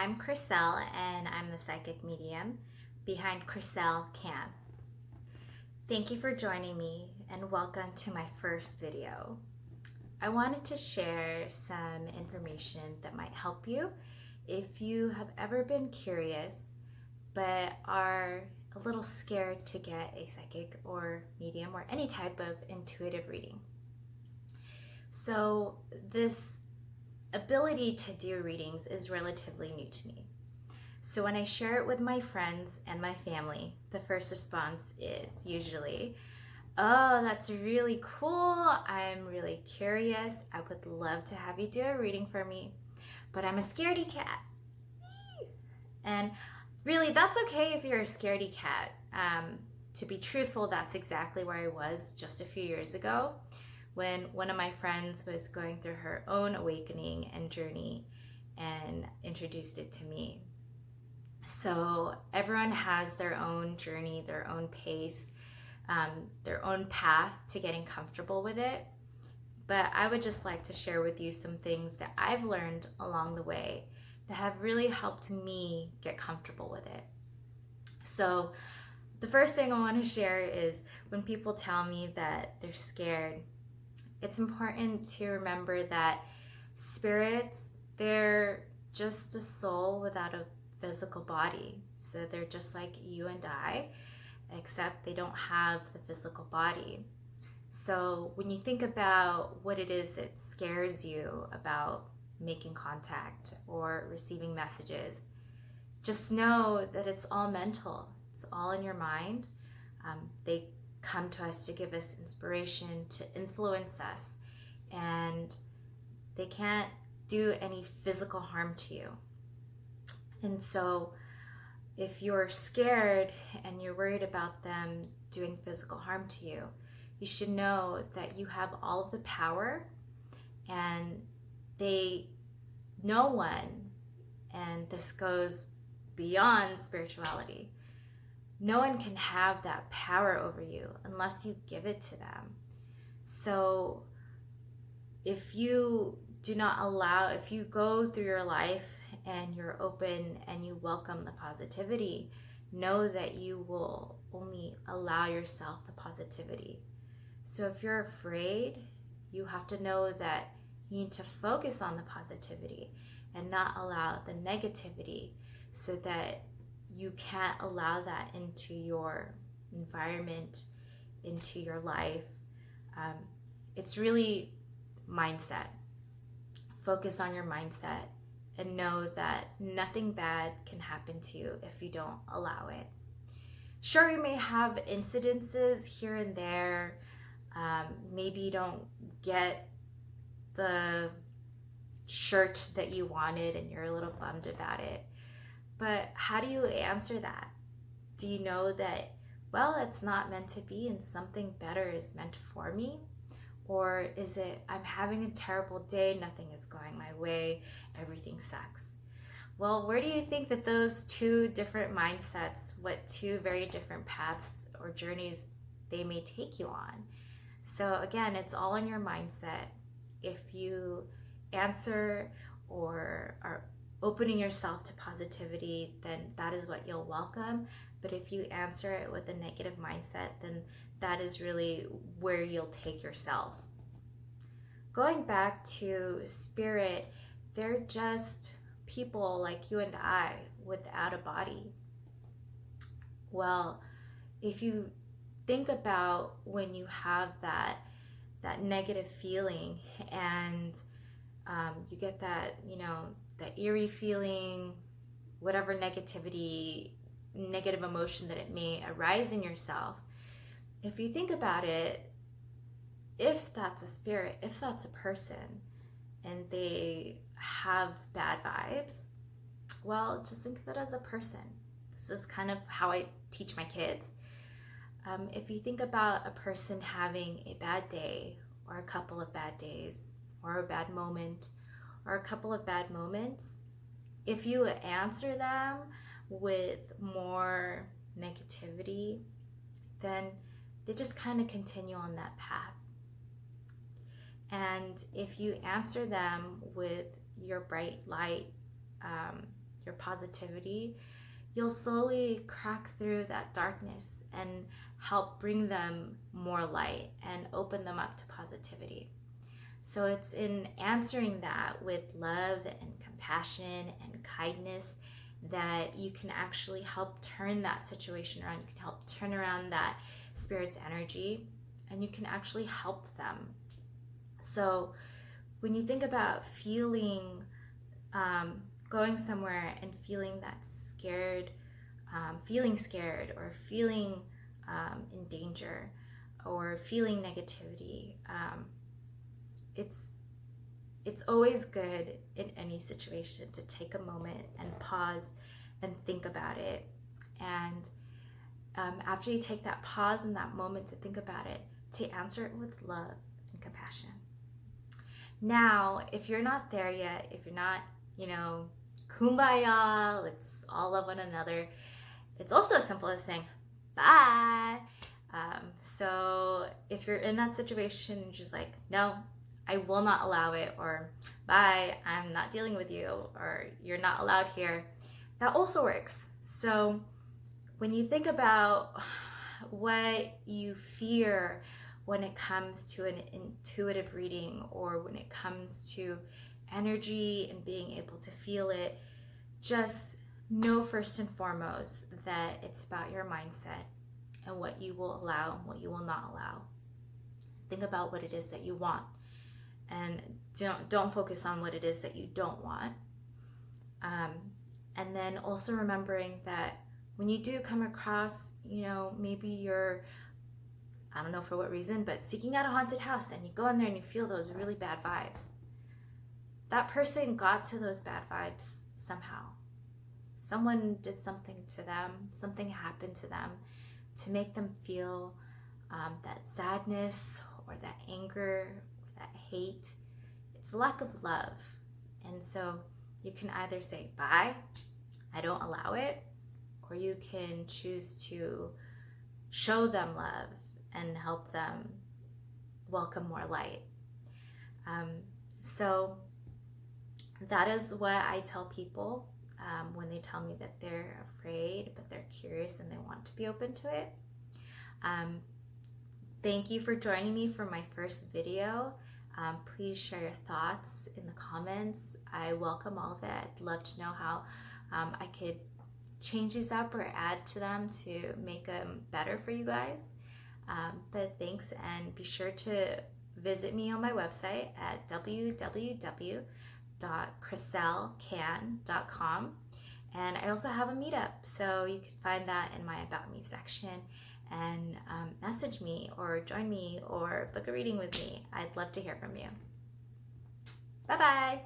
I'm Krisell, and I'm the psychic medium behind Krisell Can. Thank you for joining me, and welcome to my first video. I wanted to share some information that might help you if you have ever been curious but are a little scared to get a psychic or medium or any type of intuitive reading. So this ability to do readings is relatively new to me. So when I share it with my friends and my family, the first response is usually, "Oh, that's really cool. I'm really curious. I would love to have you do a reading for me, but I'm a scaredy cat." And really, that's okay if you're a scaredy cat. To be truthful, that's exactly where I was just a few years ago, when one of my friends was going through her own awakening and journey and introduced it to me. So everyone has their own journey, their own pace, their own path to getting comfortable with it. But I would just like to share with you some things that I've learned along the way that have really helped me get comfortable with it. So the first thing I want to share is when people tell me that they're scared, it's important to remember that spirits, they're just a soul without a physical body. So they're just like you and I, except they don't have the physical body. So when you think about what it is that scares you about making contact or receiving messages, just know that it's all mental. It's all in your mind. They come to us to give us inspiration, to influence us, and they can't do any physical harm to you. And so if you're scared and you're worried about them doing physical harm to you, you should know that you have all of the power, and no one, and this goes beyond spirituality, no one can have that power over you unless you give it to them. So if you if you go through your life and you're open and you welcome the positivity, know that you will only allow yourself the positivity. So if you're afraid, you have to know that you need to focus on the positivity and not allow the negativity, so that you can't allow that into your environment, into your life. It's really mindset. Focus on your mindset and know that nothing bad can happen to you if you don't allow it. Sure, you may have incidences here and there. Maybe you don't get the shirt that you wanted and you're a little bummed about it. But how do you answer that? Do you know that, well, it's not meant to be and something better is meant for me? Or is it, I'm having a terrible day, nothing is going my way, everything sucks? Well, where do you think that those two different mindsets, what two very different paths or journeys they may take you on? So again, it's all in your mindset. If you answer or are opening yourself to positivity, then that is what you'll welcome. But if you answer it with a negative mindset, then that is really where you'll take yourself. Going back to spirit, they're just people like you and I without a body. Well, if you think about when you have that negative feeling and you get that, that eerie feeling, whatever negative emotion that it may arise in yourself, if you think about it, if that's a spirit, if that's a person, and they have bad vibes, well, just think of it as a person. This is kind of how I teach my kids. If you think about a person having a bad day, or a couple of bad days, or a bad moment, or a couple of bad moments, if you answer them with more negativity, then they just kind of continue on that path. And if you answer them with your bright light, your positivity, you'll slowly crack through that darkness and help bring them more light and open them up to positivity. So it's in answering that with love and compassion and kindness that you can actually help turn that situation around. You can help turn around that spirit's energy, and you can actually help them. So when you think about feeling, going somewhere and feeling that scared, or feeling in danger, or feeling negativity, it's always good in any situation to take a moment and pause and think about it. And after you take that pause and that moment to think about it, to answer it with love and compassion. Now, if you're not there yet, if you're not, kumbaya, let's all love one another, it's also as simple as saying bye. So if you're in that situation, just like, no, I will not allow it, or bye, I'm not dealing with you, or you're not allowed here, that also works. So when you think about what you fear when it comes to an intuitive reading, or when it comes to energy and being able to feel it, just know first and foremost that it's about your mindset and what you will allow and what you will not allow. Think about what it is that you want, and don't focus on what it is that you don't want. And then also remembering that when you do come across, maybe you're, I don't know for what reason, but seeking out a haunted house, and you go in there and you feel those really bad vibes. That person got to those bad vibes somehow. Someone did something to them, something happened to them to make them feel that sadness, or that anger, or that hate. It's a lack of love. And so you can either say, bye, I don't allow it, or you can choose to show them love and help them welcome more light. So that is what I tell people when they tell me that they're afraid, but they're curious and they want to be open to it. Thank you for joining me for my first video. Please share your thoughts in the comments. I welcome all of it. I'd love to know how I could change these up or add to them to make them better for you guys. But thanks, and be sure to visit me on my website at www.krisellcan.com. And I also have a meetup, so you can find that in my About Me section, and message me or join me or book a reading with me. I'd love to hear from you. Bye-bye.